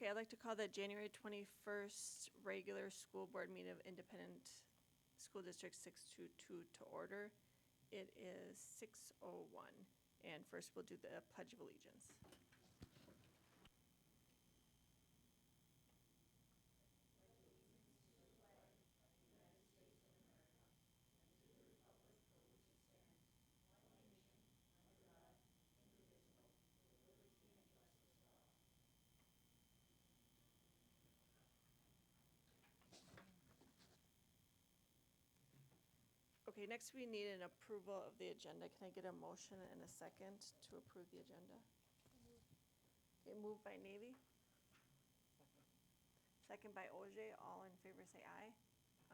Okay, I'd like to call the January 21st regular school board meeting of Independent School District 622 to order. It is 6:01, and first we'll do the Pledge of Allegiance. Okay, next we need an approval of the agenda. Can I get a motion and a second to approve the agenda? Okay, moved by Navy. Second by OJ. All in favor say aye.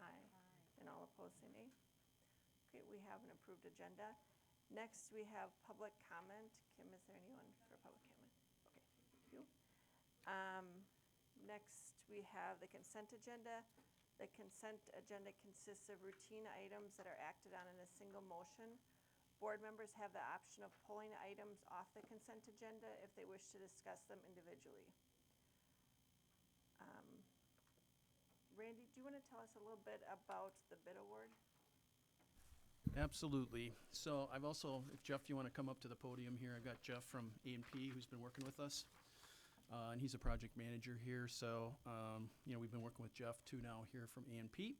Aye. And all opposed say nay. Okay, we have an approved agenda. Next, we have public comment. Kim, is there anyone for public comment? Okay, thank you. Next, we have the consent agenda. The consent agenda consists of routine items that are acted on in a single motion. Board members have the option of pulling items off the consent agenda if they wish to discuss them individually. Randy, do you want to tell us a little bit about the bid award? Absolutely. So I've also, if Jeff, you want to come up to the podium here, I've got Jeff from A&P who's been working with us. And he's a project manager here. So, we've been working with Jeff too now here from A&P.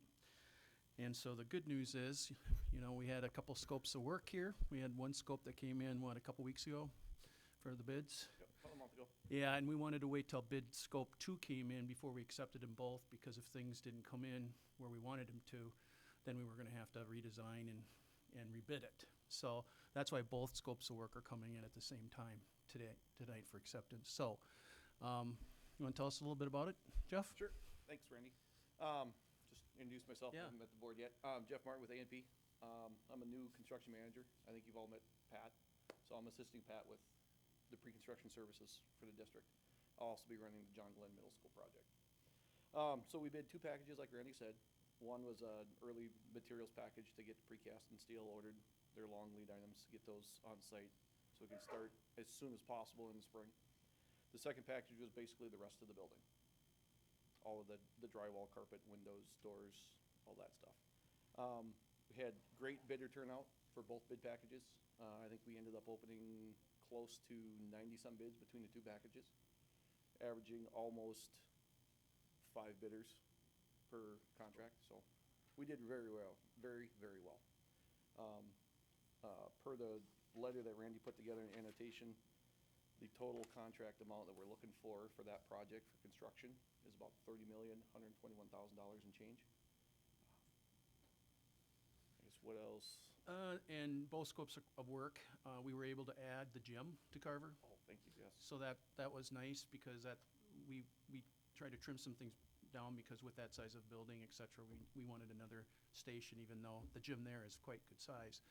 And so the good news is, we had a couple scopes of work here. We had one scope that came in, a couple weeks ago for the bids? Yep, about a month ago. Yeah, and we wanted to wait till bid scope 2 came in before we accepted them both, because if things didn't come in where we wanted them to, then we were going to have to redesign and rebid it. So that's why both scopes of work are coming in at the same time tonight for acceptance. So you want to tell us a little bit about it, Jeff? Sure. Thanks, Randy. Just introduce myself. Yeah. I haven't met the board yet. Jeff Martin with A&P. I'm a new construction manager. I think you've all met Pat. So I'm assisting Pat with the pre-construction services for the district. I'll also be running the John Glenn Middle School project. So we bid 2 packages, like Randy said. One was an early materials package to get precast and steel ordered. They're long lead items to get those on site so we can start as soon as possible in the spring. The second package was basically the rest of the building. All of the drywall, carpet, windows, doors, all that stuff. We had great bidder turnout for both bid packages. I think we ended up opening close to 90-some bids between the 2 packages, averaging almost 5 bidders per contract. So we did very well, very, very well. Per the letter that Randy put together in annotation, the total contract amount that we're looking for that project for construction is about $30,121,000 and change. I guess what else? And both scopes of work, we were able to add the gym to Carver. Oh, thank you, yes. So that was nice, because we tried to trim some things down, because with that size of building, et cetera, we wanted another station, even though the gym there is quite good size.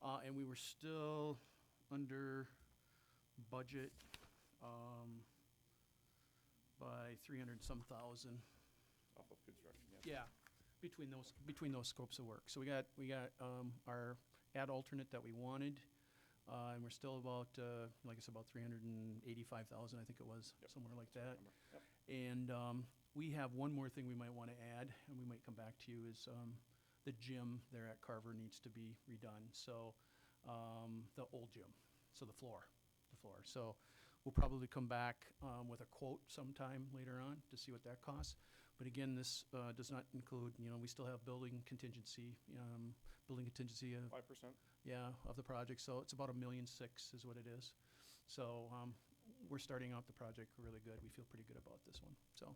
And we were still under budget by 300-some thousand. Off of construction, yes. Yeah, between those scopes of work. So we got our ad alternate that we wanted, and we're still about, like I said, about 385,000, I think it was, Yep. somewhere like that. Yep. And we have one more thing we might want to add, and we might come back to you, is the gym there at Carver needs to be redone. So the old gym, so the floor. So we'll probably come back with a quote sometime later on to see what that costs. But again, this does not include, we still have building contingency of 5%. Yeah, of the project. So it's about $1.6 million is what it is. So we're starting out the project really good. We feel pretty good about this one. So,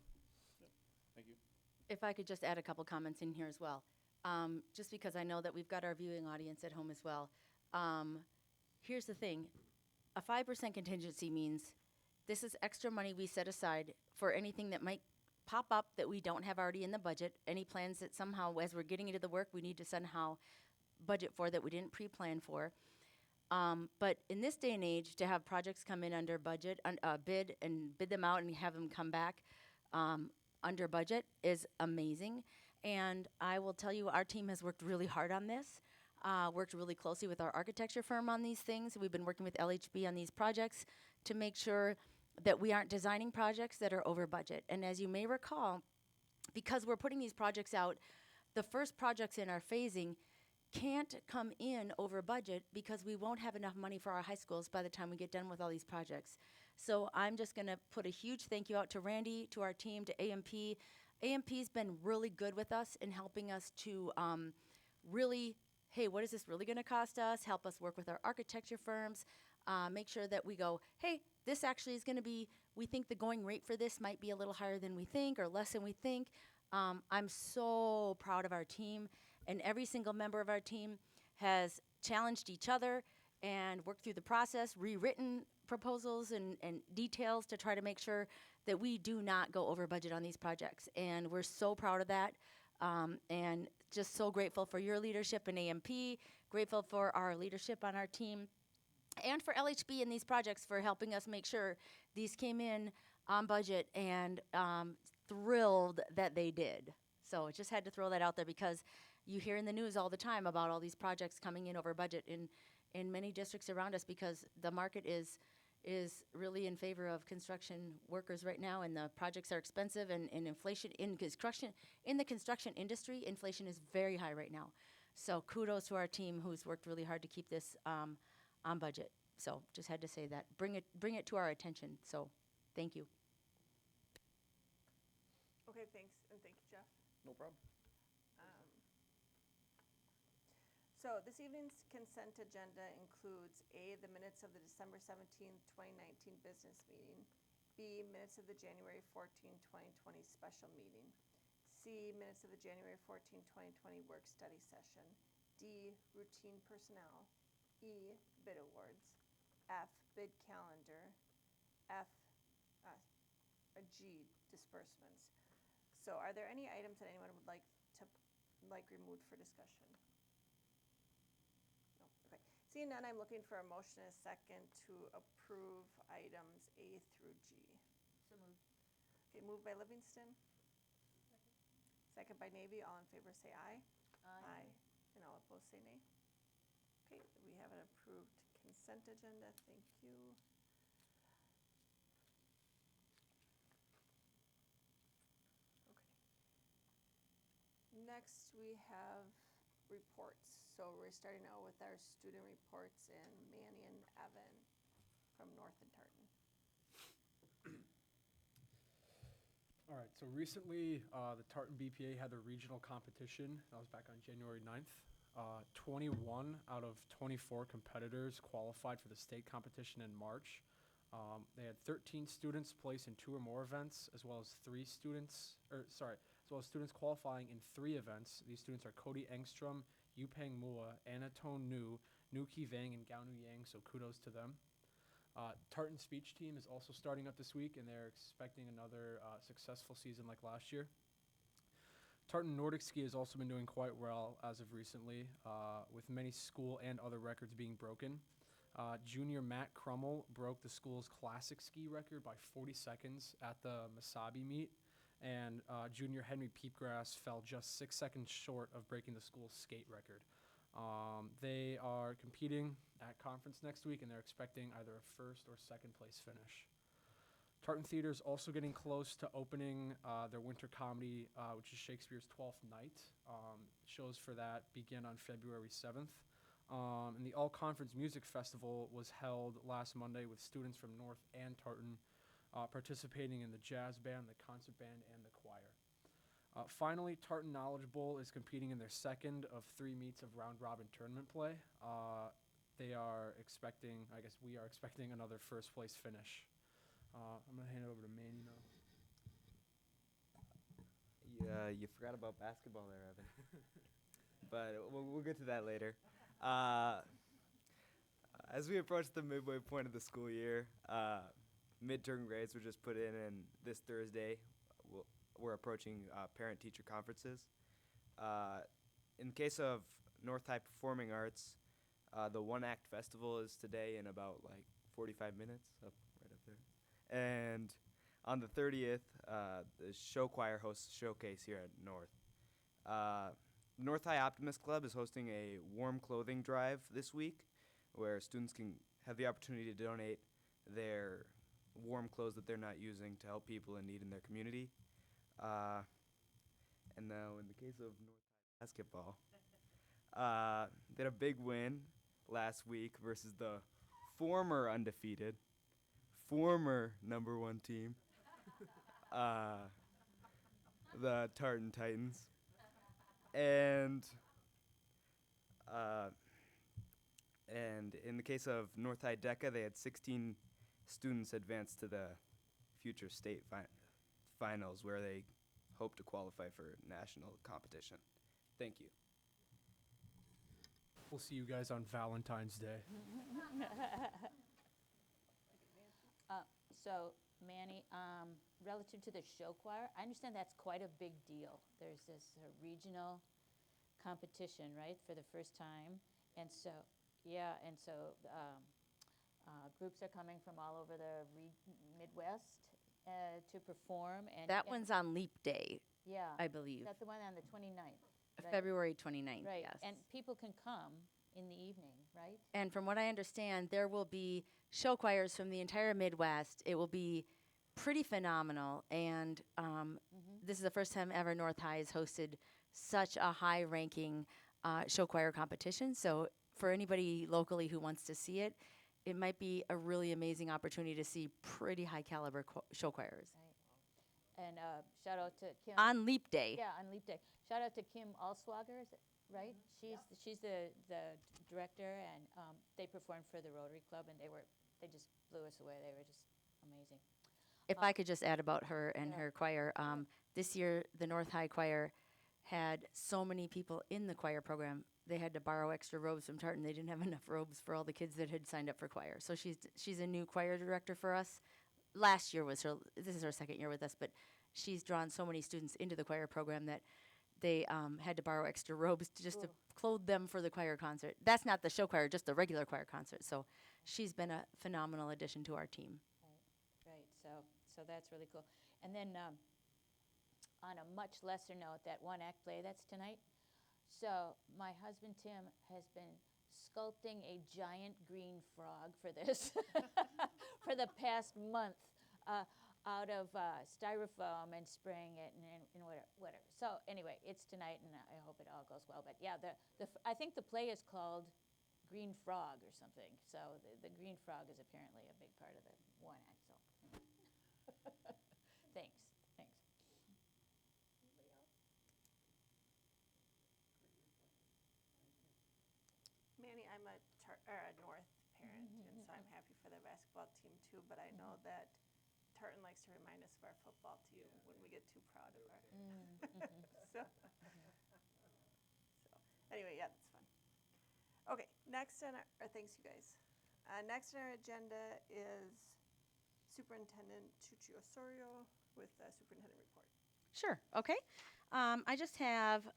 Yep. Thank you. If I could just add a couple comments in here as well, just because I know that we've got our viewing audience at home as well. Here's the thing. A 5% contingency means this is extra money we set aside for anything that might pop up that we don't have already in the budget, any plans that somehow, as we're getting into the work, we need to somehow budget for that we didn't pre-plan for. But in this day and age, to have projects come in under budget, bid them out and have them come back under budget is amazing. And I will tell you, our team has worked really hard on this. Worked really closely with our architecture firm on these things. We've been working with LHB on these projects to make sure that we aren't designing projects that are over budget. And as you may recall, because we're putting these projects out, the first projects in our phasing can't come in over budget because we won't have enough money for our high schools by the time we get done with all these projects. So I'm just going to put a huge thank you out to Randy, to our team, to AMP. AMP's been really good with us in helping us to really, hey, what is this really going to cost us? Help us work with our architecture firms, make sure that we go, hey, this actually is going to be, we think the going rate for this might be a little higher than we think or less than we think. I'm so proud of our team, and every single member of our team has challenged each other and worked through the process, rewritten proposals and details to try to make sure that we do not go over budget on these projects. And we're so proud of that, and just so grateful for your leadership in AMP, grateful for our leadership on our team, and for LHB in these projects for helping us make sure these came in on budget, and thrilled that they did. So just had to throw that out there because you hear in the news all the time about all these projects coming in over budget in many districts around us because the market is really in favor of construction workers right now, and the projects are expensive, and inflation in the construction industry, inflation is very high right now. So kudos to our team who's worked really hard to keep this on budget. So just had to say that. Bring it to our attention. So thank you. Okay, thanks, and thank you, Jeff. No problem. So this evening's consent agenda includes A, the minutes of the December 17th, 2019 business meeting, B, minutes of the January 14th, 2020 special meeting, C, minutes of the January 14th, 2020 work study session, D, routine personnel, E, bid awards, F, bid calendar, G, disbursements. So are there any items that anyone would like removed for discussion? No, okay. Seeing none, I'm looking for a motion and a second to approve items A through G. So moved. Okay, moved by Livingston. Second by Navy. All in favor say aye. Aye. And all opposed say nay. Okay, we have an approved consent agenda. Thank you. Next, we have reports. So we're starting out with our student reports in Mannion, Evan from North and Tartan. All right, so recently the Tartan BPA had their regional competition. That was back on January 9th. 21 out of 24 competitors qualified for the state competition in March. They had 13 students place in 2 or more events, as well as students qualifying in 3 events. These students are Cody Engstrom, Yupeng Mua, Anatone Nu, Nuki Vang, and Gaonu Yang, so kudos to them. Tartan speech team is also starting up this week, and they're expecting another successful season like last year. Tartan Nordic Ski has also been doing quite well as of recently, with many school and other records being broken. Junior Matt Crummel broke the school's classic ski record by 40 seconds at the Masabi meet, and junior Henry Peepgrass fell just 6 seconds short of breaking the school's skate record. They are competing at conference next week, and they're expecting either a first or second place finish. Tartan Theater is also getting close to opening their winter comedy, which is Shakespeare's 12th Night. Shows for that begin on February 7th. And the All-Conference Music Festival was held last Monday with students from North and Tartan participating in the jazz band, the concert band, and the choir. Finally, Tartan Knowledge Bowl is competing in their second of 3 meets of round-robin tournament play. We are expecting another first-place finish. I'm going to hand it over to Manny now. You forgot about basketball there, Evan. But we'll get to that later. As we approach the midway point of the school year, midterm grades were just put in, and this Thursday we're approaching parent-teacher conferences. In case of North High Performing Arts, the one-act festival is today in about 45 minutes, right up there. And on the 30th, the show choir hosts a showcase here at North. North High Optimist Club is hosting a warm clothing drive this week, where students can have the opportunity to donate their warm clothes that they're not using to help people in need in their community. And now, in the case of North High basketball, they had a big win last week versus the former undefeated, former #1 team, the Tartan Titans. And uh, and in the case of North High DECA, they had 16 students advance to the future state finals, where they hope to qualify for national competition. Thank you. We'll see you guys on Valentine's Day. So, Manny, relative to the show choir, I understand that's quite a big deal. There's this regional competition, right, for the first time, and so, yeah, and so groups are coming from all over the Midwest to perform, and That one's on Leap Day, yeah, I believe. that's the one on the 29th, right? February 29th, Right, yes. and people can come in the evening, right? And from what I understand, there will be show choirs from the entire Midwest. It will be pretty phenomenal. And this is the first time ever North High has hosted such a high-ranking show choir competition. So for anybody locally who wants to see it, it might be a really amazing opportunity to see pretty high-caliber show choirs. Right. And shout out to Kim. On Leap Day. Yeah, on Leap Day. Shout out to Kim Allswager, is it right? She's the director, and they performed for the Rotary Club, and they just blew us away. They were just amazing. If I could just add about her and Yeah. her choir, this year the North High Choir had so many people in the choir program, they had to borrow extra robes from Tartan. They didn't have enough robes for all the kids that had signed up for choir. So she's a new choir director for us. Last year was this is her second year with us, but she's drawn so many students into the choir program that they had to borrow extra robes to clothe them for the choir concert. That's not the show choir, just the regular choir concert. So she's been a phenomenal addition to our team. Right. So that's really cool. And then on a much lesser note, that one act play that's tonight. So my husband Tim has been sculpting a giant green frog for this for the past month out of styrofoam and spraying it and whatever. So anyway, it's tonight, and I hope it all goes well. But yeah, I think the play is called Green Frog or something. So the green frog is apparently a big part of the one act. So thanks. Manny, I'm a North parent, and so I'm happy for the basketball team too, but I know that Tartan likes to remind us of our football team when we get too proud of our. So anyway, yeah, that's fun. Okay, next on thanks you guys. Next on our agenda is Superintendent Tucci Osorio with the superintendent report. Sure, okay. I just have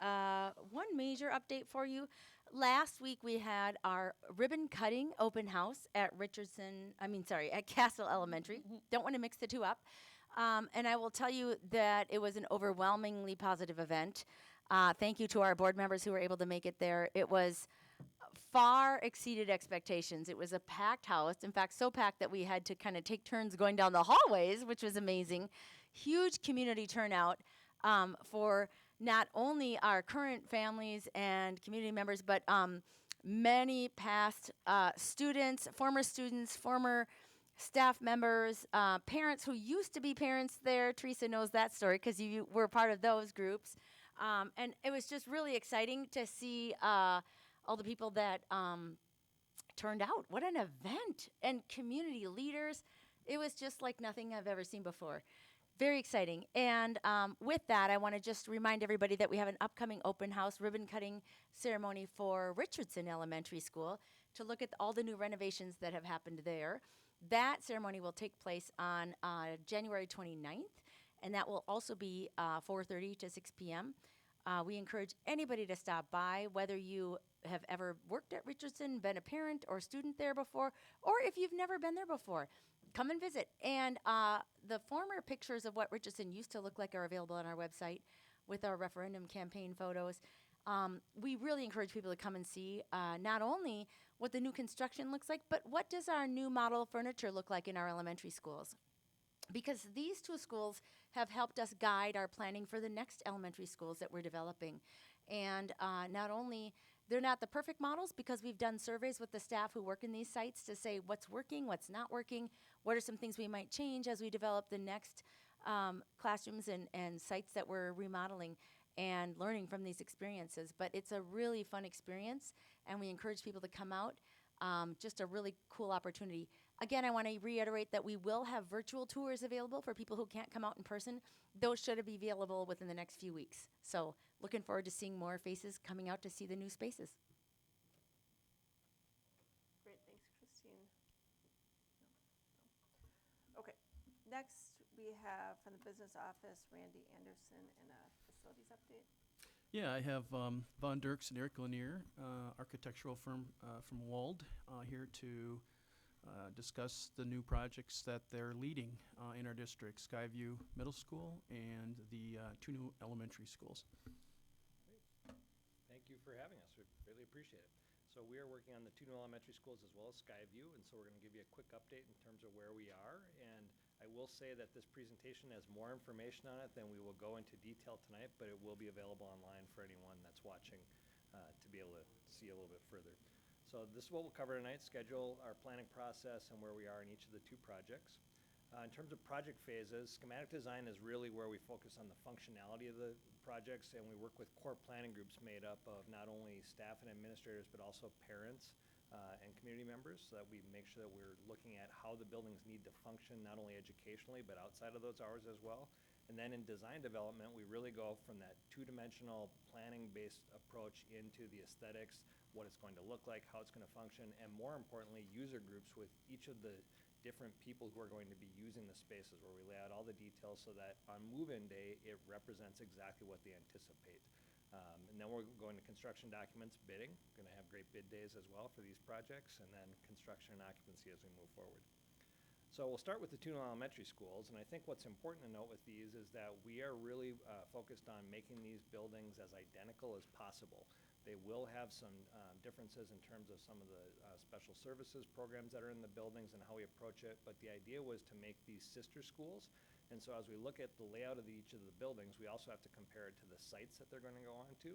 one major update for you. Last week we had our ribbon cutting open house at at Castle Elementary. Don't want to mix the two up. And I will tell you that it was an overwhelmingly positive event. Thank you to our board members who were able to make it there. It was far exceeded expectations. It was a packed house. In fact, so packed that we had to kind of take turns going down the hallways, which was amazing. Huge community turnout for not only our current families and community members, but many past students, former staff members, parents who used to be parents there. Teresa knows that story because you were part of those groups. And it was just really exciting to see all the people that turned out. What an event. And community leaders. It was just like nothing I've ever seen before. Very exciting. And with that, I want to just remind everybody that we have an upcoming open house ribbon cutting ceremony for Richardson Elementary School to look at all the new renovations that have happened there. That ceremony will take place on January 29th, and that will also be 4:30 to 6 p.m. We encourage anybody to stop by, whether you have ever worked at Richardson, been a parent or student there before, or if you've never been there before. Come and visit. And the former pictures of what Richardson used to look like are available on our website with our referendum campaign photos. We really encourage people to come and see not only what the new construction looks like, but what does our new model furniture look like in our elementary schools. because these two schools have helped us guide our planning for the next elementary schools that we're developing. And not only, they're not the perfect models because we've done surveys with the staff who work in these sites to say what's working, what's not working, what are some things we might change as we develop the next classrooms and sites that we're remodeling and learning from these experiences. But it's a really fun experience, and we encourage people to come out. Just a really cool opportunity. Again, I want to reiterate that we will have virtual tours available for people who can't come out in person. Those should be available within the next few weeks. So looking forward to seeing more faces coming out to see the new spaces. Great, thanks, Christine. No. Okay, next we have from the business office, Randy Anderson, and a facilities update. Yeah, I have Von Dirks and Eric Lanier, architectural firm from Wald, here to discuss the new projects that they're leading in our district, Skyview Middle School and the two new elementary schools. Thank you for having us. We really appreciate it. So we are working on the two new elementary schools as well as Skyview, and so we're going to give you a quick update in terms of where we are. And I will say that this presentation has more information on it than we will go into detail tonight, but it will be available online for anyone that's watching to be able to see a little bit further. So this is what we'll cover tonight: schedule, our planning process, and where we are in each of the two projects. In terms of project phases, schematic design is really where we focus on the functionality of the projects, and we work with core planning groups made up of not only staff and administrators, but also parents and community members, so that we make sure that we're looking at how the buildings need to function, not only educationally, but outside of those hours as well. And then in design development, we really go from that two-dimensional planning-based approach into the aesthetics, what it's going to look like, how it's going to function, and more importantly, user groups with each of the different people who are going to be using the spaces, where we lay out all the details so that on move-in day, it represents exactly what they anticipate. And then we're going to construction documents, bidding. We're going to have great bid days as well for these projects, and then construction and occupancy as we move forward. So we'll start with the two elementary schools, and I think what's important to note with these is that we are really focused on making these buildings as identical as possible. They will have some differences in terms of some of the special services programs that are in the buildings and how we approach it, but the idea was to make these sister schools. And so as we look at the layout of each of the buildings, we also have to compare it to the sites that they're going to go on to.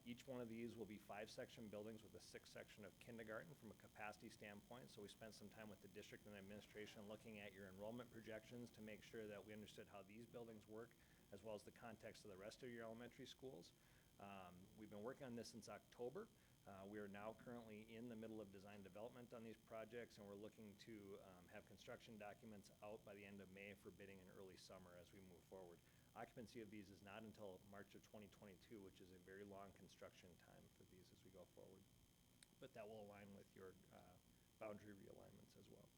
Each one of these will be 5-section buildings with a 6th section of kindergarten from a capacity standpoint. So we spent some time with the district and administration looking at your enrollment projections to make sure that we understood how these buildings work, as well as the context of the rest of your elementary schools. We've been working on this since October. We are now currently in the middle of design development on these projects, and we're looking to have construction documents out by the end of May for bidding in early summer as we move forward. Occupancy of these is not until March of 2022, which is a very long construction time for these as we go forward. But that will align with your boundary realignments as well.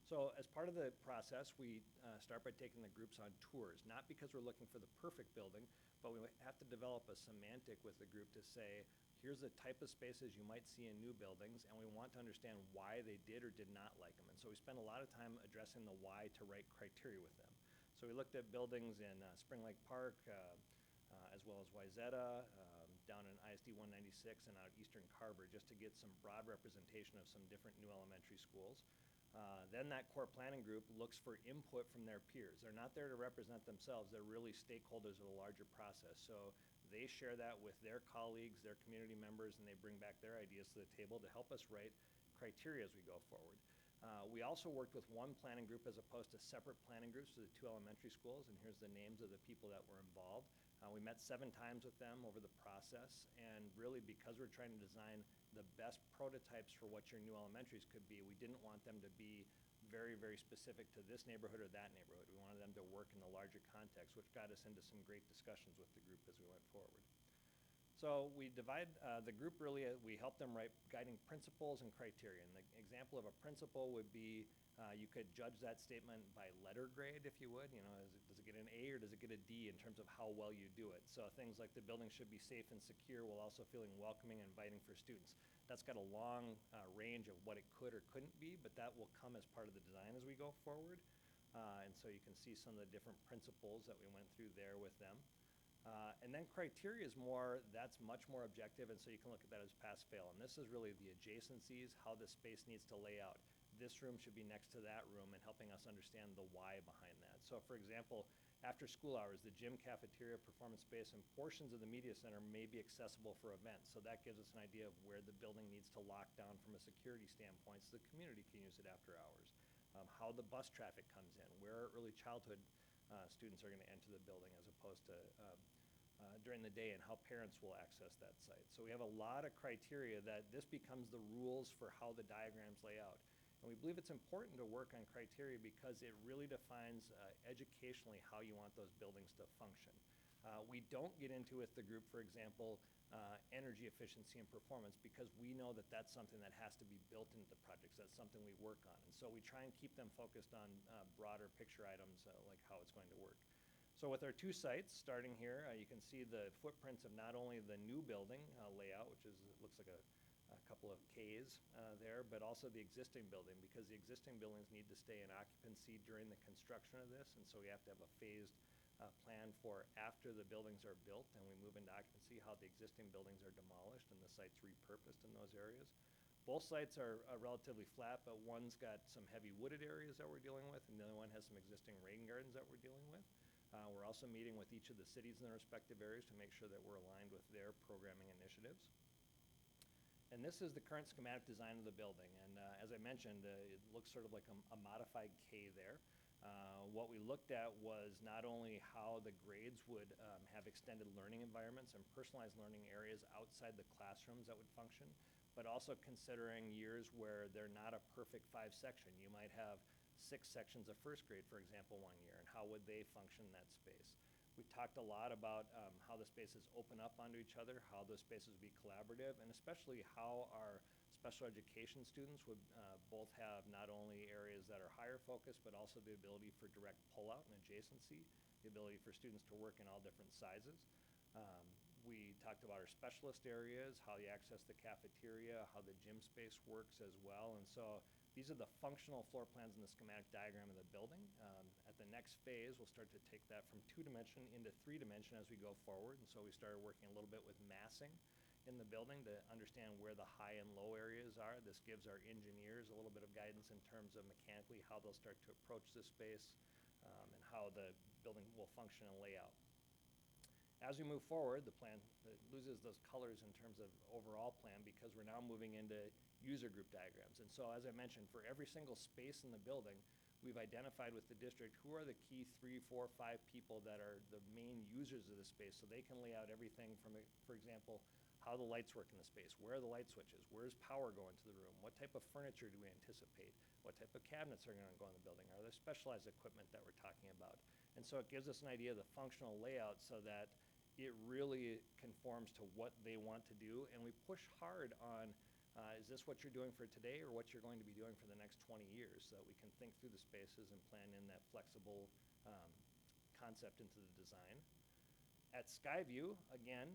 So as part of the process, we start by taking the groups on tours, not because we're looking for the perfect building, but we have to develop a semantic with the group to say, here's the type of spaces you might see in new buildings, and we want to understand why they did or did not like them. And so we spend a lot of time addressing the why to write criteria with them. So we looked at buildings in Spring Lake Park, as well as Wayzata, down in ISD 196 and out Eastern Carver, just to get some broad representation of some different new elementary schools. Then that core planning group looks for input from their peers. They're not there to represent themselves. They're really stakeholders of the larger process. So they share that with their colleagues, their community members, and they bring back their ideas to the table to help us write criteria as we go forward. We also worked with one planning group as opposed to separate planning groups for the two elementary schools, and here's the names of the people that were involved. We met 7 times with them over the process, and really because we're trying to design the best prototypes for what your new elementaries could be, we didn't want them to be very, very specific to this neighborhood or that neighborhood. We wanted them to work in the larger context, which got us into some great discussions with the group as we went forward. So we divide the group really, we help them write guiding principles and criteria. And the example of a principle would be you could judge that statement by letter grade, if you would. You know, does it get an A or does it get a D in terms of how well you do it? So things like the building should be safe and secure while also feeling welcoming and inviting for students. That's got a long range of what it could or couldn't be, but that will come as part of the design as we go forward. And so you can see some of the different principles that we went through there with them. And then criteria is that's much more objective, and so you can look at that as pass-fail. And this is really the adjacencies, how the space needs to lay out. this room should be next to that room and helping us understand the why behind that. So for example, after school hours, the gym, cafeteria, performance space, and portions of the media center may be accessible for events. So that gives us an idea of where the building needs to lock down from a security standpoint so the community can use it after hours. How the bus traffic comes in, where early childhood students are going to enter the building as opposed to during the day, and how parents will access that site. So we have a lot of criteria that this becomes the rules for how the diagrams lay out. And we believe it's important to work on criteria because it really defines educationally how you want those buildings to function. We don't get into with the group, for example, energy efficiency and performance, because we know that that's something that has to be built into the projects. That's something we work on. And so we try and keep them focused on broader picture items like how it's going to work. So with our two sites, starting here, you can see the footprints of not only the new building layout, which looks like a couple of Ks there, but also the existing building, because the existing buildings need to stay in occupancy during the construction of this, and so we have to have a phased plan for after the buildings are built and we move into occupancy, how the existing buildings are demolished and the site's repurposed in those areas. Both sites are relatively flat, but one's got some heavy wooded areas that we're dealing with, and the other one has some existing rain gardens that we're dealing with. We're also meeting with each of the cities in their respective areas to make sure that we're aligned with their programming initiatives. And this is the current schematic design of the building. And as I mentioned, it looks sort of like a modified K there. What we looked at was not only how the grades would have extended learning environments and personalized learning areas outside the classrooms that would function, but also considering years where they're not a perfect 5-section. You might have 6 sections of first grade, for example, one year, and how would they function in that space. We talked a lot about how the spaces open up onto each other, how those spaces would be collaborative, and especially how our special education students would both have not only areas that are higher focus, but also the ability for direct pullout and adjacency, the ability for students to work in all different sizes. We talked about our specialist areas, how you access the cafeteria, how the gym space works as well. And so these are the functional floor plans in the schematic diagram of the building. At the next phase, we'll start to take that from 2-dimension into 3-dimension as we go forward. And so we started working a little bit with massing in the building to understand where the high and low areas are. This gives our engineers a little bit of guidance in terms of mechanically how they'll start to approach this space and how the building will function and lay out. As we move forward, the plan loses those colors in terms of overall plan because we're now moving into user group diagrams. And so as I mentioned, for every single space in the building, we've identified with the district who are the key 3, 4, 5 people that are the main users of the space, so they can lay out everything from, for example, how the lights work in the space, where are the light switches, where's power going to the room, what type of furniture do we anticipate, what type of cabinets are going to go in the building, are there specialized equipment that we're talking about. And so it gives us an idea of the functional layout so that it really conforms to what they want to do, and we push hard on is this what you're doing for today or what you're going to be doing for the next 20 years, so that we can think through the spaces and plan in that flexible concept into the design. At Skyview, again,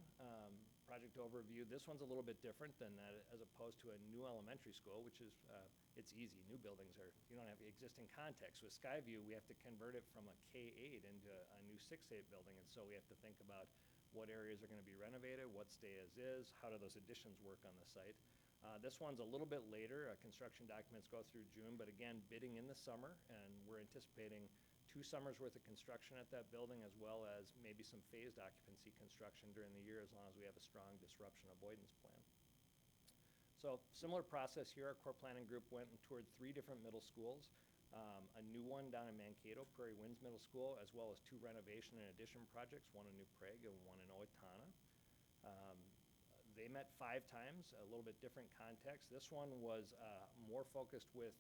project overview, this one's a little bit different than that as opposed to a new elementary school, which is, it's easy. New buildings are, you don't have existing context. With Skyview, we have to convert it from a K-8 into a new 6-8 building, and so we have to think about what areas are going to be renovated, what stay as is, how do those additions work on the site. This one's a little bit later. Construction documents go through June, but again, bidding in the summer, and we're anticipating 2 summers worth of construction at that building, as well as maybe some phased occupancy construction during the year, as long as we have a strong disruption avoidance plan. So similar process here. Our core planning group went and toured 3 different middle schools, a new one down in Mankato, Prairie Winds Middle School, as well as 2 renovation and addition projects, one in New Prague and one in Owatonna. They met 5 times, a little bit different context. This one was more focused with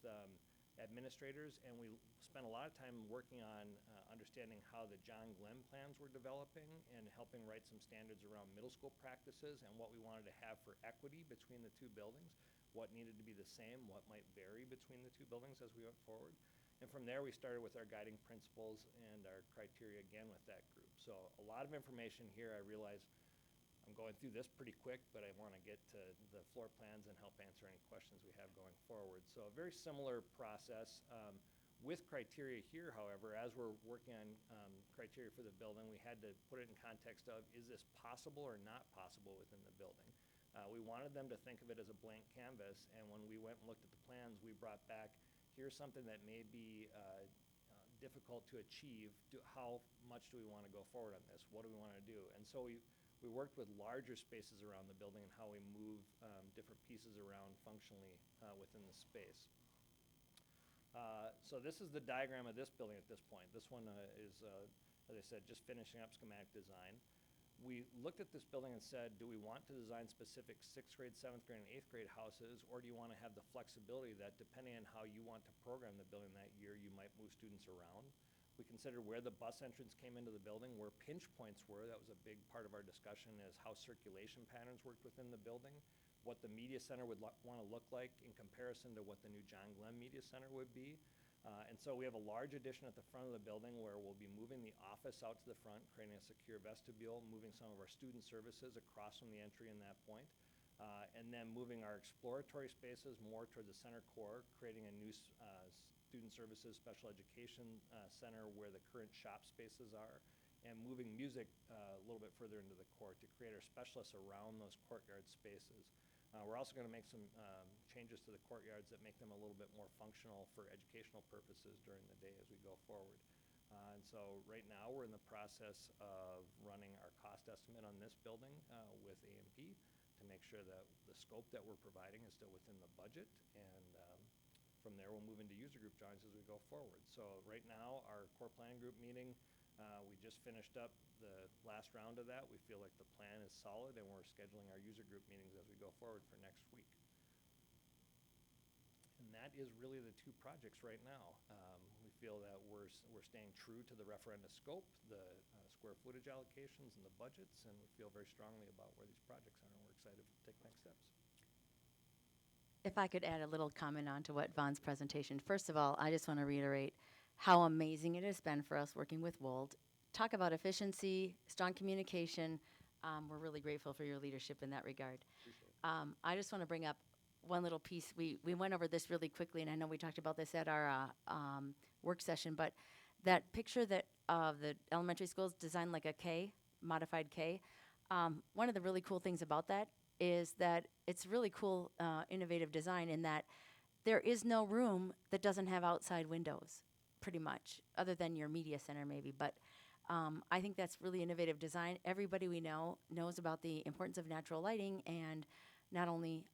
administrators, and we spent a lot of time working on understanding how the John Glenn plans were developing and helping write some standards around middle school practices and what we wanted to have for equity between the 2 buildings, what needed to be the same, what might vary between the 2 buildings as we went forward. And from there, we started with our guiding principles and our criteria again with that group. So a lot of information here. I realize I'm going through this pretty quick, but I want to get to the floor plans and help answer any questions we have going forward. So a very similar process with criteria here, however. As we're working on criteria for the building, we had to put it in context of, is this possible or not possible within the building? We wanted them to think of it as a blank canvas, and when we went and looked at the plans, we brought back here's something that may be difficult to achieve. How much do we want to go forward on this? What do we want to do? And so we worked with larger spaces around the building and how we move different pieces around functionally within the space. So this is the diagram of this building at this point. This one is, as I said, just finishing up schematic design. We looked at this building and said, do we want to design specific 6th grade, 7th grade, and 8th grade houses, or do you want to have the flexibility that depending on how you want to program the building that year, you might move students around? We considered where the bus entrance came into the building, where pinch points were. That was a big part of our discussion, is how circulation patterns worked within the building, what the media center would want to look like in comparison to what the new John Glenn Media Center would be. And so we have a large addition at the front of the building where we'll be moving the office out to the front, creating a secure vestibule, moving some of our student services across from the entry in that point, and then moving our exploratory spaces more towards the center core, creating a new student services special education center where the current shop spaces are, and moving music a little bit further into the core to create our specialists around those courtyard spaces. We're also going to make some changes to the courtyards that make them a little bit more functional for educational purposes during the day as we go forward. And so right now we're in the process of running our cost estimate on this building with A&P to make sure that the scope that we're providing is still within the budget. And from there we'll move into user group drawings as we go forward. So right now our core plan group meeting, we just finished up the last round of that. We feel like the plan is solid, and we're scheduling our user group meetings as we go forward for next week. And that is really the two projects right now. We feel that we're staying true to the referenda scope, the square footage allocations, and the budgets, and we feel very strongly about where these projects are, and we're excited to take next steps. If I could add a little comment on to what Vaughn's presentation. First of all, I just want to reiterate how amazing it has been for us working with Wold. Talk about efficiency, strong communication. We're really grateful for your leadership in that regard. I just want to bring up one little piece. We went over this really quickly, and I know we talked about this at our work session, but that picture that the elementary schools designed like a K, modified K, one of the really cool things about that is that it's really cool, innovative design in that there is no room that doesn't have outside windows, pretty much, other than your media center maybe. But I think that's really innovative design. Everybody we know knows about the importance of natural lighting, and not only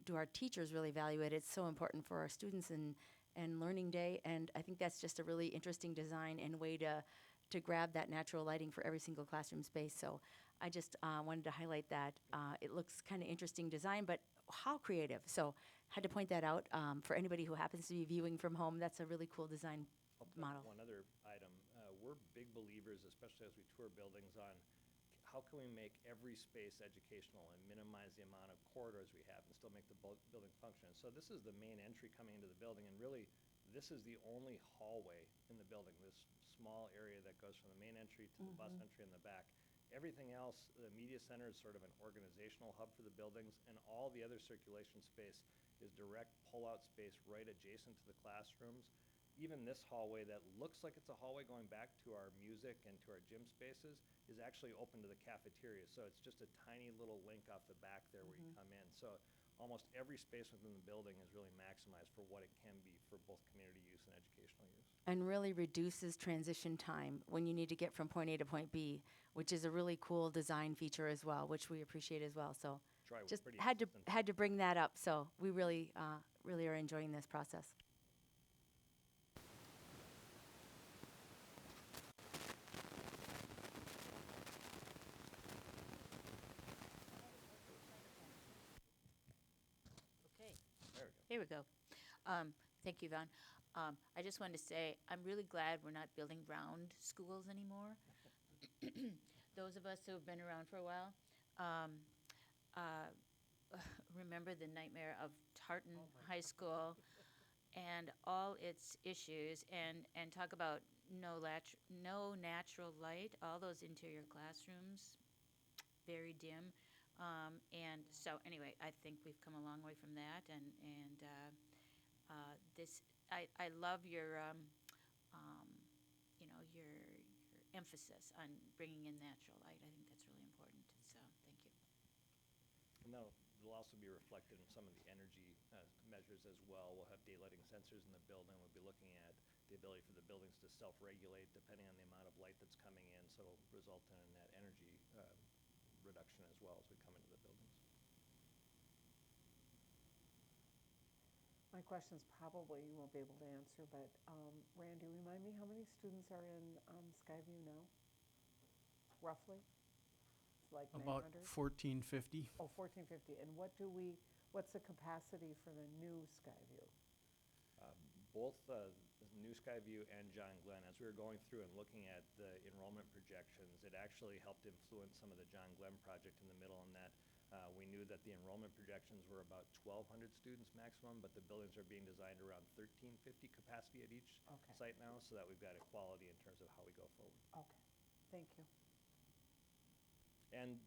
do our teachers really value it, it's so important for our students and learning day. And I think that's just a really interesting design and way to grab that natural lighting for every single classroom space. So I just wanted to highlight that. It looks kind of interesting design, but how creative. So had to point that out for anybody who happens to be viewing from home. That's a really cool design model. One other item. We're big believers, especially as we tour buildings, on how can we make every space educational and minimize the amount of corridors we have and still make the building function. So this is the main entry coming into the building, and really this is the only hallway in the building, this small area that goes from the main entry to the bus entry in the back. Everything else, the media center is sort of an organizational hub for the buildings, and all the other circulation space is direct pull-out space right adjacent to the classrooms. Even this hallway that looks like it's a hallway going back to our music and to our gym spaces is actually open to the cafeteria. So it's just a tiny little link off the back there where you come in. So almost every space within the building is really maximized for what it can be for both community use and educational use. And really reduces transition time when you need to get from point A to point B, which is a really cool design feature as well, which we appreciate as well. So Try was just pretty had insistent. to bring that up. So we really really are enjoying this process. Okay. There we go. Here we go. Thank you, Vaughn. I just wanted to say, I'm really glad we're not building round schools anymore. Those of us who have been around for a while remember the nightmare of Tartan High School and all its issues, and talk about no natural light, all those interior classrooms, very dim. And so anyway, I think we've come a long way from that, and this, I love your, your emphasis on bringing in natural light. I think that's really important, so thank you. No, it'll also be reflected in some of the energy measures as well. We'll have daylighting sensors in the building. We'll be looking at the ability for the buildings to self-regulate depending on the amount of light that's coming in, so it'll result in a net energy reduction as well as we come into the buildings. My question's probably you won't be able to answer, but Randy, remind me how many students are in Skyview now? Roughly? It's like About 900? 1450. Oh, 1450. And what's the capacity for the new Skyview? Both New Skyview and John Glenn, as we were going through and looking at the enrollment projections, it actually helped influence some of the John Glenn project in the middle in that we knew that the enrollment projections were about 1,200 students maximum, but the buildings are being designed around 1,350 capacity at each Okay. site now, so that we've got equality in terms of how we go forward. Okay, thank you. And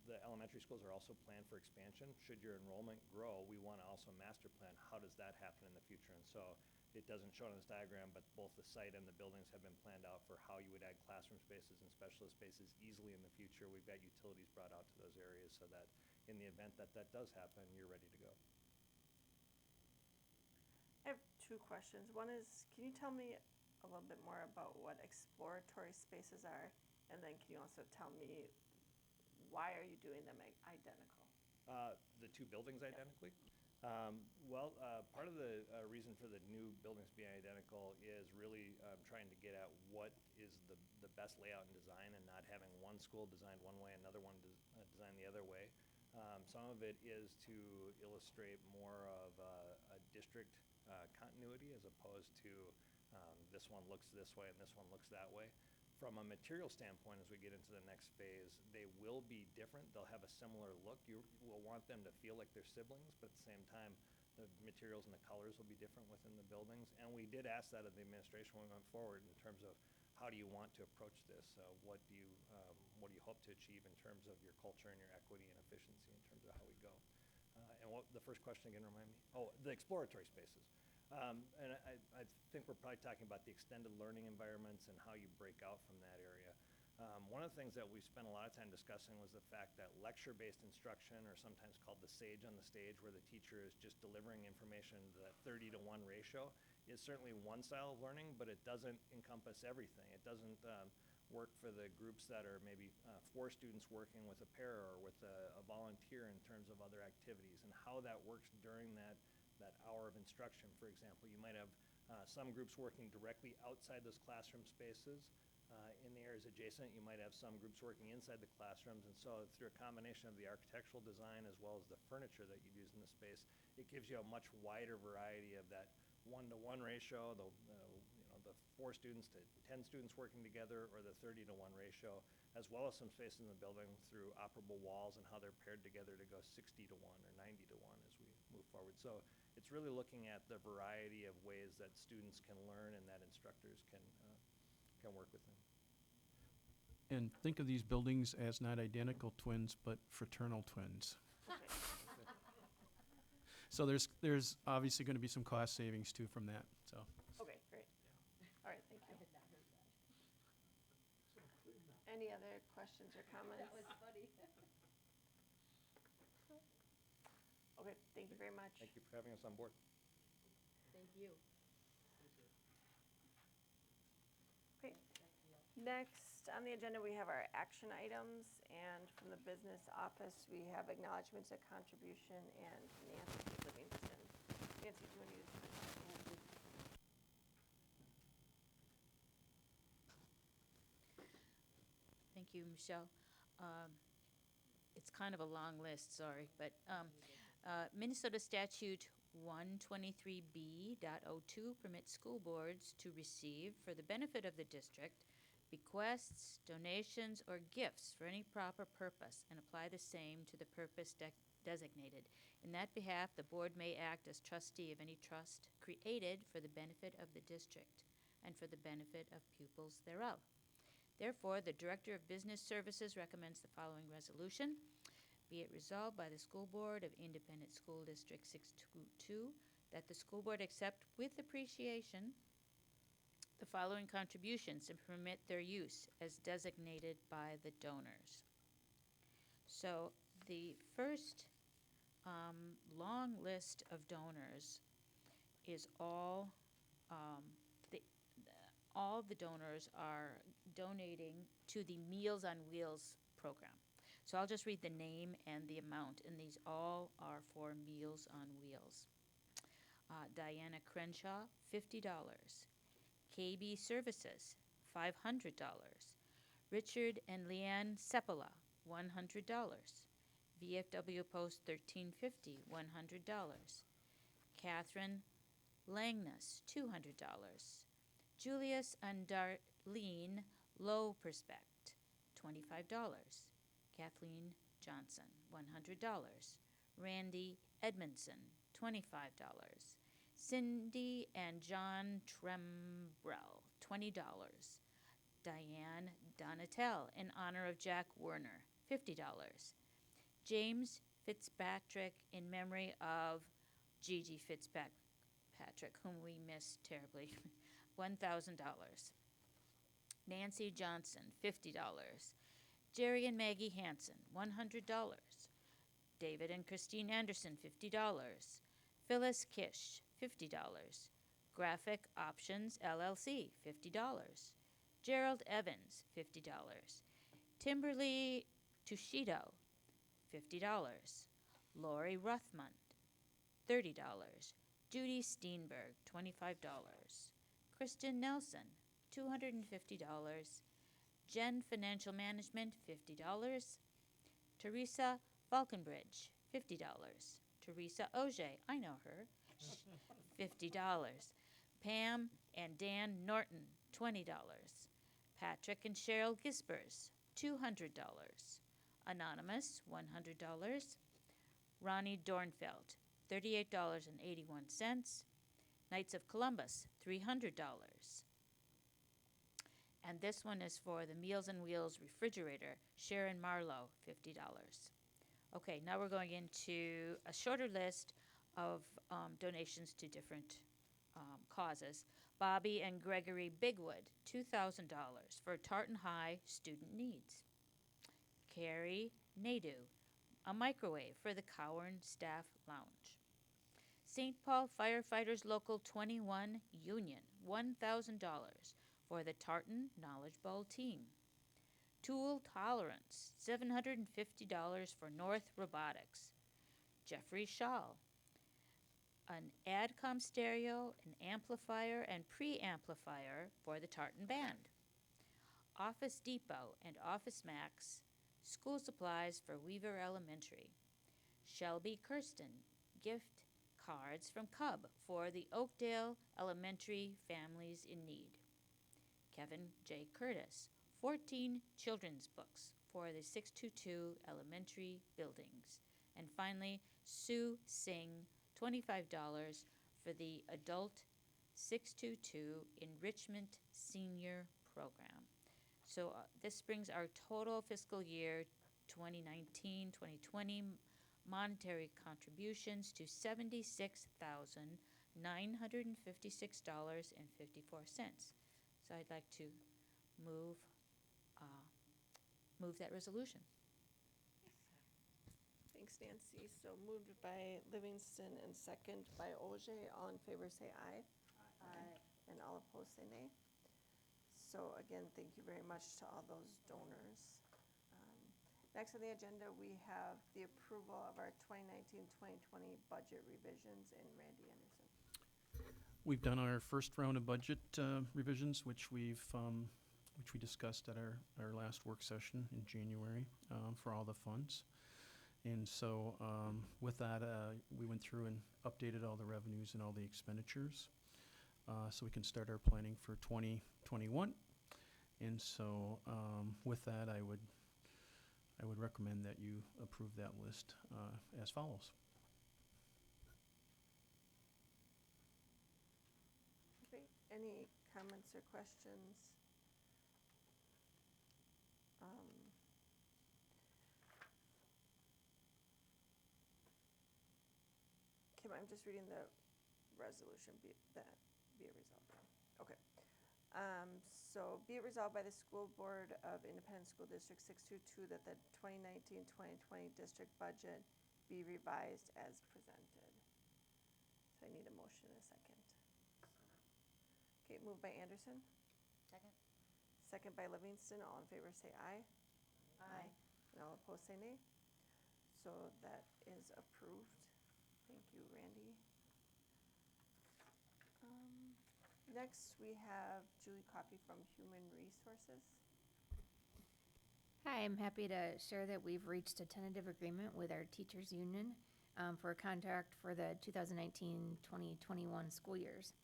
the elementary schools are also planned for expansion. Should your enrollment grow, we want to also master plan how does that happen in the future. And so it doesn't show on this diagram, but both the site and the buildings have been planned out for how you would add classroom spaces and specialist spaces easily in the future. We've got utilities brought out to those areas so that in the event that that does happen, you're ready to go. I have two questions. One is, can you tell me a little bit more about what exploratory spaces are? And then can you also tell me why are you doing them identical? The two buildings identically? Part of the reason for the new buildings being identical is really trying to get at what is the best layout and design and not having one school designed one way, another one designed the other way. Some of it is to illustrate more of a district continuity as opposed to this one looks this way and this one looks that way. From a material standpoint, as we get into the next phase, they will be different. They'll have a similar look. You will want them to feel like they're siblings, but at the same time, the materials and the colors will be different within the buildings. And we did ask that of the administration when we went forward in terms of how do you want to approach this? What do you hope to achieve in terms of your culture and your equity and efficiency in terms of how we go? And what the first question again, remind me? Oh, the exploratory spaces. And I think we're probably talking about the extended learning environments and how you break out from that area. One of the things that we spent a lot of time discussing was the fact that lecture-based instruction, or sometimes called the sage on the stage, where the teacher is just delivering information, that 30-to-1 ratio, is certainly one style of learning, but it doesn't encompass everything. It doesn't work for the groups that are maybe 4 students working with a pair or with a volunteer in terms of other activities, and how that works during that hour of instruction. For example, you might have some groups working directly outside those classroom spaces. In the areas adjacent, you might have some groups working inside the classrooms, and so through a combination of the architectural design as well as the furniture that you use in the space, it gives you a much wider variety of that 1-to-1 ratio, the 4 students to 10 students working together, or the 30-to-1 ratio, as well as some space in the building through operable walls and how they're paired together to go 60-to-1 or 90-to-1 as we move forward. So it's really looking at the variety of ways that students can learn and that instructors can work with them. And think of these buildings as not identical twins, but fraternal twins. So there's obviously going to be some cost savings too from that, so. Okay, great. All right, thank you. Any other questions or comments? That was funny. Okay, thank you very much. Thank you for having us on board. Thank you. Okay. Next on the agenda, we have our action items, and from the business office, we have acknowledgements of contribution and Nancy Livingston. Nancy, do you want to use this? Thank you, Michelle. It's kind of a long list, sorry, but Minnesota Statute 123B.02 permits school boards to receive, for the benefit of the district, bequests, donations, or gifts for any proper purpose, and apply the same to the purpose designated. In that behalf, the board may act as trustee of any trust created for the benefit of the district and for the benefit of pupils thereof. Therefore, the Director of Business Services recommends the following resolution. Be it resolved by the School Board of Independent School District 622 that the school board accept with appreciation the following contributions and permit their use as designated by the donors. So the first long list of donors is the, all the donors are donating to the Meals on Wheels program. So I'll just read the name and the amount, and these all are for Meals on Wheels. Diana Crenshaw, $50. KB Services, $500. Richard and Leanne Sepola, $100. VFW Post 1350, $100. Catherine Langness, $200. Julius and Darlene Low Perspect, $25. Kathleen Johnson, $100. Randy Edmondson, $25. Cindy and John Trembrell, $20. Diane Donatel, in honor of Jack Werner, $50. James Fitzpatrick, in memory of Gigi Fitzpatrick, whom we miss terribly, $1,000. Nancy Johnson, $50. Jerry and Maggie Hanson, $100. David and Christine Anderson, $50. Phyllis Kish, $50. Graphic Options LLC, $50. Gerald Evans, $50. Timberly Tushido, $50. Lori Ruthmund, $30. Judy Steenberg, $25. Kristen Nelson, $250. Jen Financial Management, $50. Teresa Falconbridge, $50. Teresa Auger, I know her, $50. Pam and Dan Norton, $20. Patrick and Cheryl Gispers, $200. Anonymous, $100. Ronnie Dornfeld, $38.81. Knights of Columbus, $300. And this one is for the Meals on Wheels refrigerator, Sharon Marlowe, $50. Okay, now we're going into a shorter list of donations to different causes. Bobby and Gregory Bigwood, $2,000 for Tartan High student needs. Carrie Nadu, a microwave for the Cowan Staff Lounge. St. Paul Firefighters Local 21 Union, $1,000 for the Tartan Knowledge Bowl team. Tool Tolerance, $750 for North Robotics. Jeffrey Schall, an ADCOM stereo, an amplifier, and preamplifier for the Tartan Band. Office Depot and Office Max, school supplies for Weaver Elementary. Shelby Kirsten, gift cards from Cub for the Oakdale Elementary families in need. Kevin J. Curtis, 14 children's books for the 622 elementary buildings. And finally, Sue Singh, $25 for the adult 622 enrichment senior program. So this brings our total fiscal year 2019-2020 monetary contributions to $76,956.54. So I'd like to move that resolution. Thanks, Nancy. So moved by Livingston and second by Auger. All in favor say aye. Aye. And all opposed say nay. So again, thank you very much to all those donors. Next on the agenda, we have the approval of our 2019-2020 budget revisions, and Randy Anderson. We've done our first round of budget revisions, which we discussed at our last work session in January for all the funds. And so with that, we went through and updated all the revenues and all the expenditures so we can start our planning for 2021. And so with that, I would recommend that you approve that list as follows. Okay, any comments or questions? Kim, I'm just reading the resolution, be it resolved. Okay. So be it resolved by the School Board of Independent School District 622 that the 2019-2020 district budget be revised as presented. So I need a motion and a second. Okay, moved by Anderson, Second? second by Livingston. All in favor say aye. Aye. And all opposed say nay. So that is approved. Thank you, Randy. Next, we have Julie Coffey from Human Resources. Hi, I'm happy to share that we've reached a tentative agreement with our teachers' union for a contract for the 2019-2021 school years.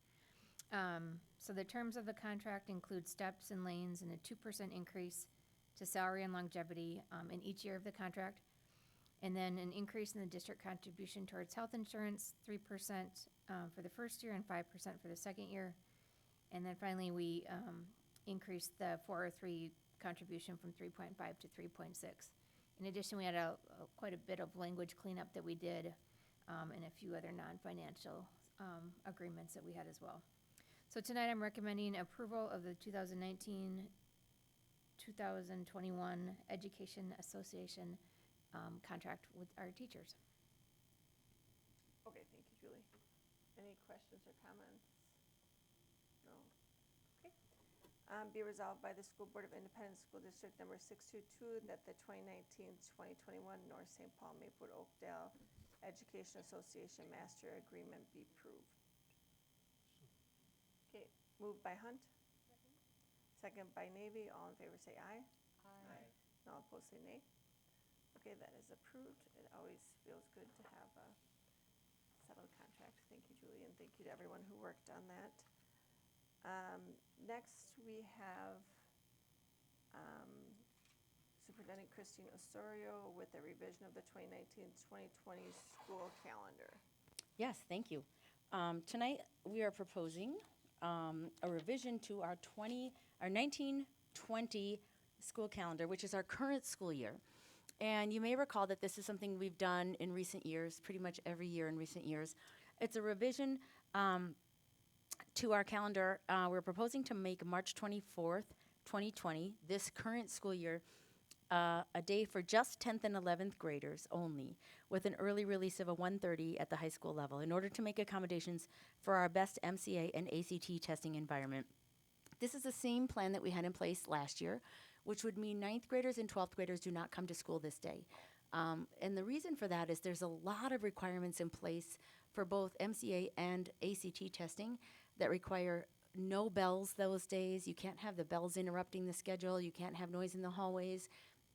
So the terms of the contract include steps and lanes and a 2% increase to salary and longevity in each year of the contract, and then an increase in the district contribution towards health insurance, 3% for the first year and 5% for the second year. And then finally, we increased the 403 contribution from 3.5 to 3.6. In addition, we had quite a bit of language cleanup that we did and a few other non-financial agreements that we had as well. So tonight I'm recommending approval of the 2019-2021 Education Association contract with our teachers. Okay, thank you, Julie. Any questions or comments? No? Okay. Be resolved by the School Board of Independent School District Number 622 that the 2019-2021 North St. Paul Maplewood Oakdale Education Association Master Agreement be approved. Okay, moved by Hunt. Second by Navy. All in favor say aye. Aye. And all opposed say nay. Okay, that is approved. It always feels good to have a settled contract. Thank you, Julie, and thank you to everyone who worked on that. Next, we have Superintendent Christine Osorio with a revision of the 2019-2020 school calendar. Yes, thank you. Tonight, we are proposing a revision to our 1920 school calendar, which is our current school year. And you may recall that this is something we've done in recent years, pretty much every year in recent years. It's a revision to our calendar. We're proposing to make March 24th, 2020, this current school year, a day for just 10th and 11th graders only, with an early release of a 1:30 at the high school level in order to make accommodations for our best MCA and ACT testing environment. This is the same plan that we had in place last year, which would mean 9th graders and 12th graders do not come to school this day. And the reason for that is there's a lot of requirements in place for both MCA and ACT testing that require no bells those days. You can't have the bells interrupting the schedule. You can't have noise in the hallways.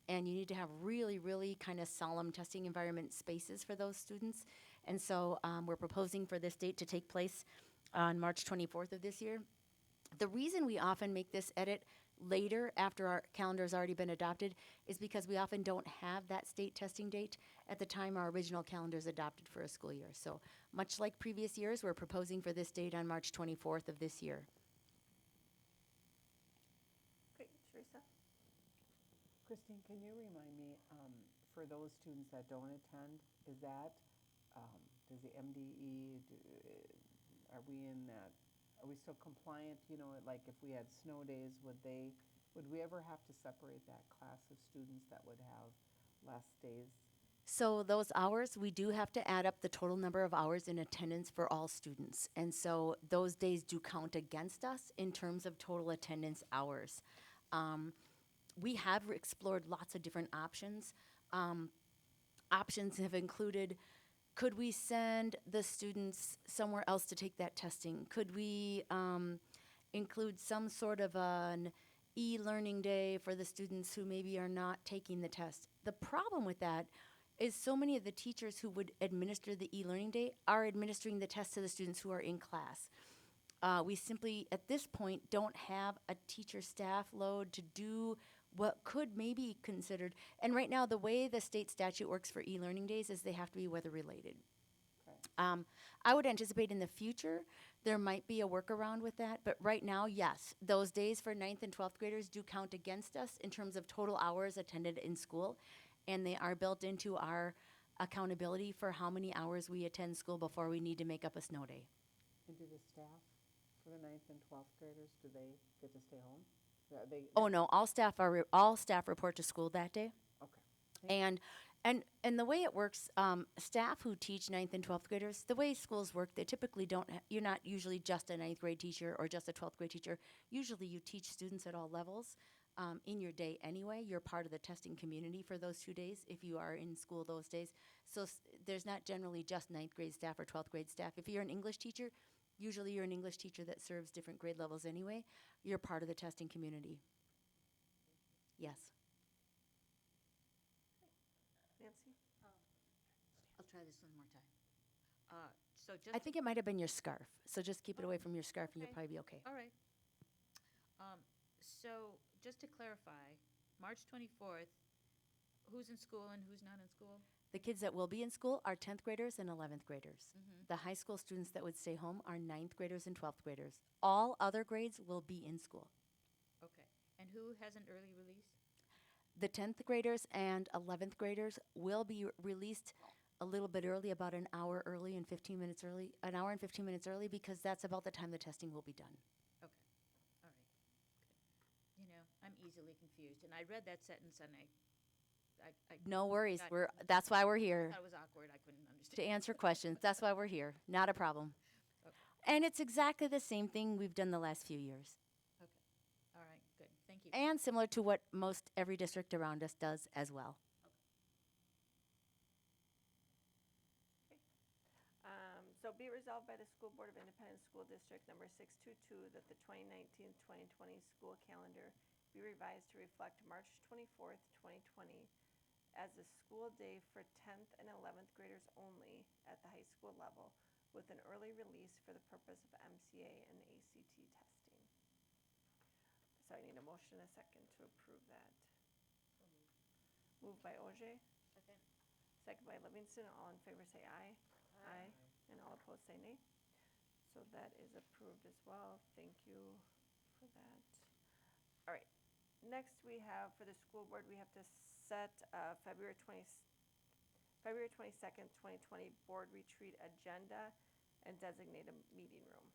And you need to have really, really kind of solemn testing environment spaces for those students. And so we're proposing for this date to take place on March 24th of this year. The reason we often make this edit later after our calendar's already been adopted is because we often don't have that state testing date at the time our original calendar is adopted for a school year. So much like previous years, we're proposing for this date on March 24th of this year. Great, Teresa? Christine, can you remind me, for those students that don't attend, is that, does the MDE, are we in that, are we still compliant, you know, like if we had snow days, would we ever have to separate that class of students that would have less days? So those hours, we do have to add up the total number of hours in attendance for all students. And so those days do count against us in terms of total attendance hours. We have explored lots of different options. Options have included, could we send the students somewhere else to take that testing? Could we include some sort of an e-learning day for the students who maybe are not taking the test? The problem with that is so many of the teachers who would administer the e-learning day are administering the test to the students who are in class. We simply, at this point, don't have a teacher staff load to do what could maybe be considered. And right now, the way the state statute works for e-learning days is they have to be weather-related. Okay. I would anticipate in the future there might be a workaround with that, but right now, yes, those days for 9th and 12th graders do count against us in terms of total hours attended in school, and they are built into our accountability for how many hours we attend school before we need to make up a snow day. And do the staff for the 9th and 12th graders, do they get to stay home? Are they? Oh no, all staff report to school that day. Okay. And And the way it works, staff who teach ninth and 12th graders, the way schools work, they typically don't, you're not usually just a ninth grade teacher or just a 12th grade teacher. Usually you teach students at all levels in your day anyway. You're part of the testing community for those 2 days if you are in school those days. So there's not generally just ninth grade staff or 12th grade staff. If you're an English teacher, usually you're an English teacher that serves different grade levels anyway. You're part of the testing community. Yes. Nancy? I'll try this one more time. So just. I think it might have been your scarf. So just keep it Oh, away from your scarf and you'll okay. probably be okay. All right. So just to clarify, March 24th, who's in school and who's not in school? The kids that will be in school are 10th graders and 11th graders. Mhm. The high school students that would stay home are 9th graders and 12th graders. All other grades will be in school. Okay. And who has an early release? The 10th graders and 11th graders will be released a little bit early, about an hour early and 15 minutes early, an hour and 15 minutes early, because that's about the time the testing will be done. Okay. All right. Good. You know, I'm easily confused, and I read that sentence and I No worries. Got- That's why we're here, thought it was awkward. I couldn't understand. to answer questions. That's why we're here. Not a problem. Okay. And it's exactly the same thing we've done the last few years. Okay. All right. Good. Thank you. And similar to what most every district around us does as well. So be resolved by the School Board of Independent School District number 622 that the 2019-2020 school calendar be revised to reflect March 24th, 2020 as a school day for 10th and 11th graders only at the high school level with an early release for the purpose of MCA and ACT testing. So I need a motion and a second to approve that. Moved by Ogier. Second. Second by Livingston. All in favor say aye. Aye. And all opposed say nay. So that is approved as well. Thank you for that. All right. Next we have, for the school board, we have to set February 22nd, 2020 board retreat agenda and designate a meeting room.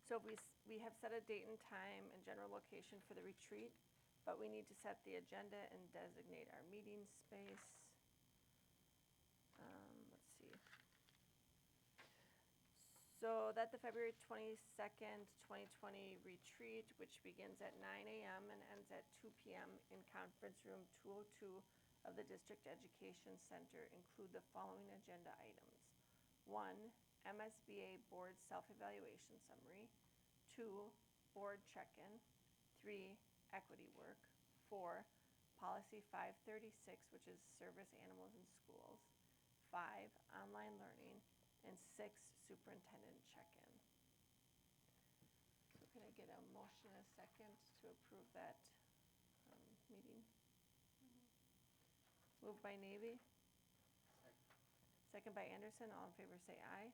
So we have set a date and time and general location for the retreat, but we need to set the agenda and designate our meeting space. Let's see. So that the February 22nd, 2020 retreat, which begins at 9 a.m. and ends at 2 p.m. in Conference Room 202 of the District Education Center, include the following agenda items. 1, MSBA Board Self-Evaluation Summary. 2, Board Check-in. 3, Equity Work. 4, Policy 536, which is Service Animals in Schools. 5, Online Learning. And 6, Superintendent check-in. So can I get a motion and a second to approve that meeting? Moved by Navy. Second by Anderson. All in favor say aye.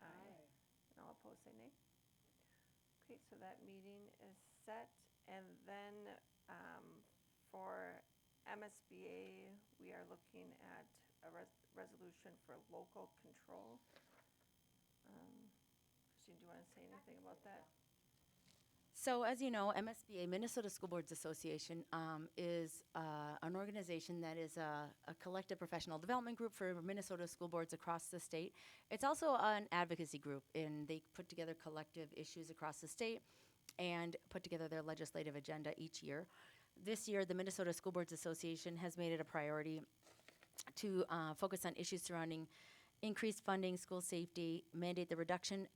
Aye. And all opposed say nay. Okay, so that meeting is set. And then for MSBA, we are looking at a resolution for local control. Christine, do you want to say anything about that? So as you know, MSBA, Minnesota School Boards Association, is an organization that is a collective professional development group for Minnesota school boards across the state. It's also an advocacy group, and they put together collective issues across the state and put together their legislative agenda each year. This year, the Minnesota School Boards Association has made it a priority to focus on issues surrounding increased funding, school safety, mandate the reduction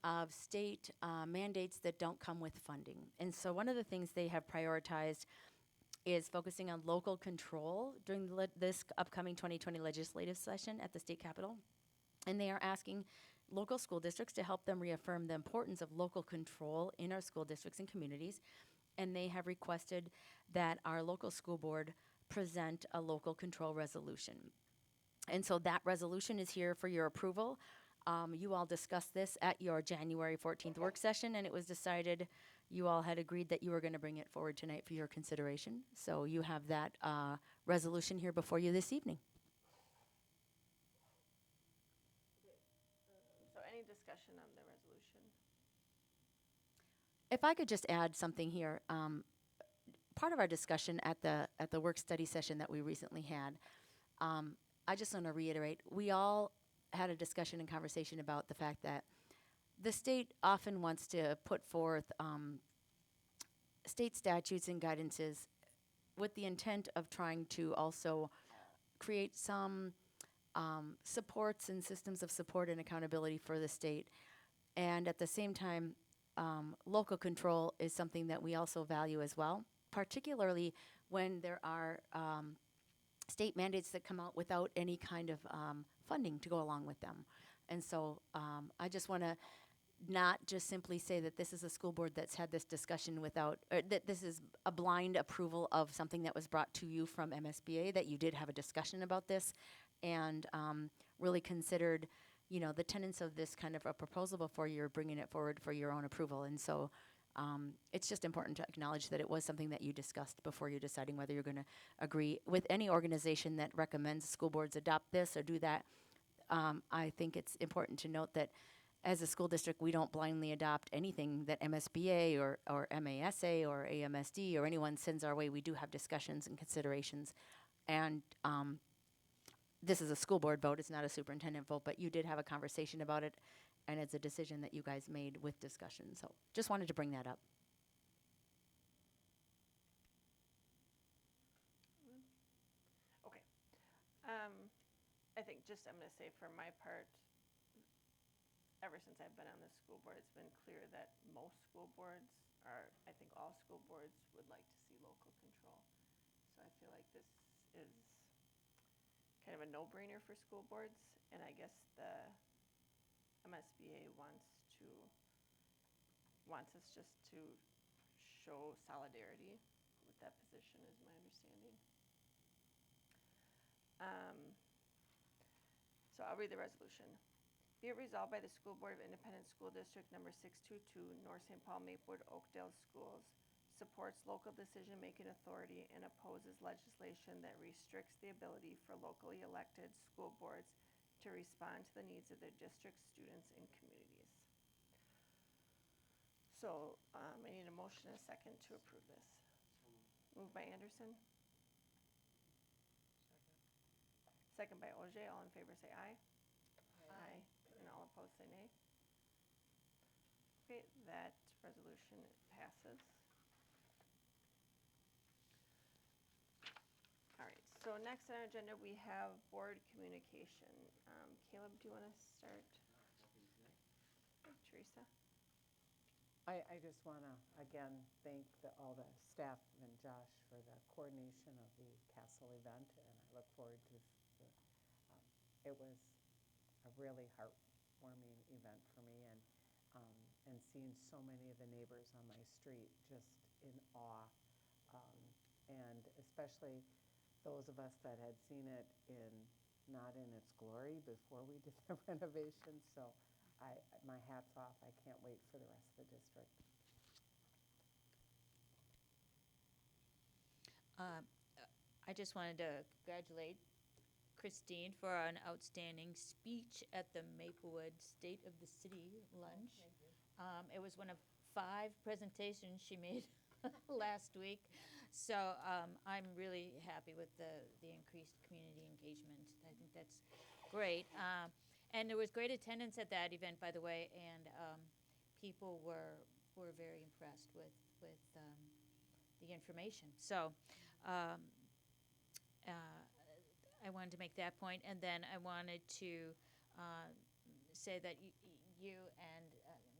of state mandates that don't come with funding. And so one of the things they have prioritized is focusing on local control during this upcoming 2020 legislative session at the state capitol. And they are asking local school districts to help them reaffirm the importance of local control in our school districts and communities. And they have requested that our local school board present a local control resolution. And so that resolution is here for your approval. You all discussed this at your January 14th work session, and it was decided you all had agreed that you were going to bring it forward tonight for your consideration. So you have that resolution here before you this evening. So any discussion on the resolution? If I could just add something here. part of our discussion at the work study session that we recently had, I just want to reiterate, we all had a discussion and conversation about the fact that the state often wants to put forth state statutes and guidances with the intent of trying to also create some supports and systems of support and accountability for the state. And at the same time, local control is something that we also value as well, particularly when there are state mandates that come out without any kind of funding to go along with them. And so I just want to not just simply say that this is a school board that's had this discussion without, or that this is a blind approval of something that was brought to you from MSBA, that you did have a discussion about this and really considered, you know, the tenets of this kind of a proposal before you're bringing it forward for your own approval. And so it's just important to acknowledge that it was something that you discussed before you're deciding whether you're going to agree with any organization that recommends school boards adopt this or do that. I think it's important to note that as a school district, we don't blindly adopt anything that MSBA or MASA or AMSD or anyone sends our way. We do have discussions and considerations. And this is a school board vote, it's not a superintendent vote, but you did have a conversation about it, and it's a decision that you guys made with discussion. So just wanted to bring that up. Okay. I think just, I'm gonna say for my part, ever since I've been on the school board, it's been clear that most school boards are, I think all school boards would like to see local control. So I feel like this is kind of a no-brainer for school boards, and I guess the MSBA wants us just to show solidarity with that position, is my understanding. So I'll read the resolution. Be it resolved by the School Board of Independent School District Number 622, North St. Paul, Maplewood, Oakdale Schools, supports local decision-making authority and opposes legislation that restricts the ability for locally elected school boards to respond to the needs of their district students and communities. So I need a motion and a second to approve this. Moved by Anderson. Second by Ogier. All in favor say aye. Aye. And all opposed say nay. Okay, that resolution passes. All right, so next on our agenda we have board communication. Caleb, do you want to start? Teresa? I just want to, again, thank all the staff and Josh for the coordination of the Castle event, and I look forward to it was a really heartwarming event for me, and seeing so many of the neighbors on my street just in awe, and especially those of us that had seen it not in its glory before we did the renovation. So my hat's off. I can't wait for the rest of the district. I just wanted to congratulate Christine for an outstanding speech at the Maplewood State of the City lunch. It was one of 5 presentations she made last week. So I'm really happy with the increased community engagement. I think that's great. And there was great attendance at that event, by the way, and people were very impressed with the information. So I wanted to make that point, and then I wanted to say that you and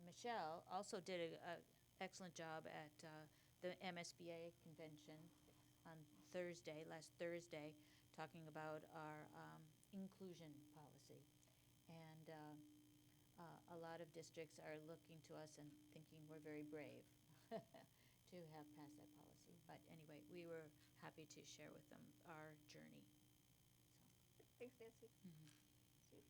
Michelle also did an excellent job at the MSBA convention on last Thursday, talking about our inclusion policy. And a lot of districts are looking to us and thinking we're very brave to have passed that policy. But anyway, we were happy to share with them our journey. Thanks, Nancy. Steve?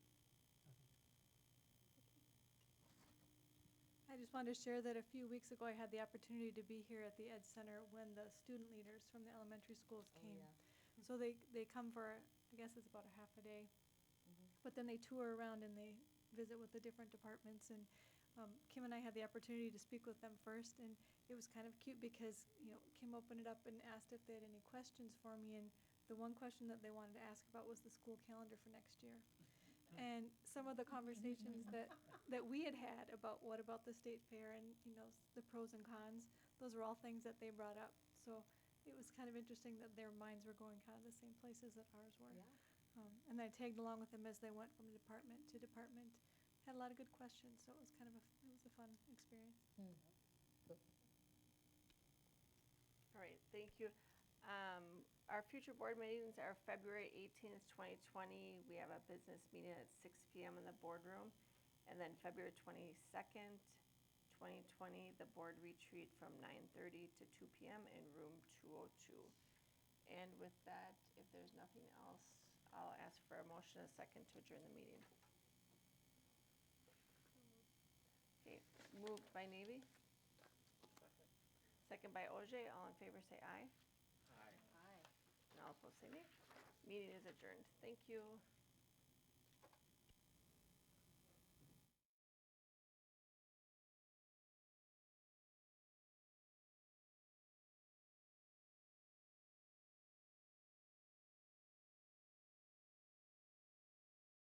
I just wanted to share that a few weeks ago I had the opportunity to be here at the Ed Center when the student leaders from the elementary schools came. So they come for, I guess it's about a half a day, but then they tour around and they visit with the different departments, and Kim and I had the opportunity to speak with them first, and it was kind of cute because, Kim opened it up and asked if they had any questions for me, and the one question that they wanted to ask about was the school calendar for next year. And some of the conversations that we had had about what about the state fair and, the pros and cons, those were all things that they brought up. So it was kind of interesting that their minds were going kind of the same places that ours were. And I tagged along with them as they went from department to department. Had a lot of good questions, so it was it was a fun experience. All right, thank you. Our future board meetings are February 18th, 2020. We have a business meeting at 6 PM in the boardroom. And then February 22nd, 2020, the board retreat from 9:30 to 2 PM in room 202. And with that, if there's nothing else, I'll ask for a motion, a second to adjourn the meeting. Okay, moved by Navy. Second by OJ. All in favor say aye. Aye. And all opposed say nay. Meeting is adjourned. Thank you.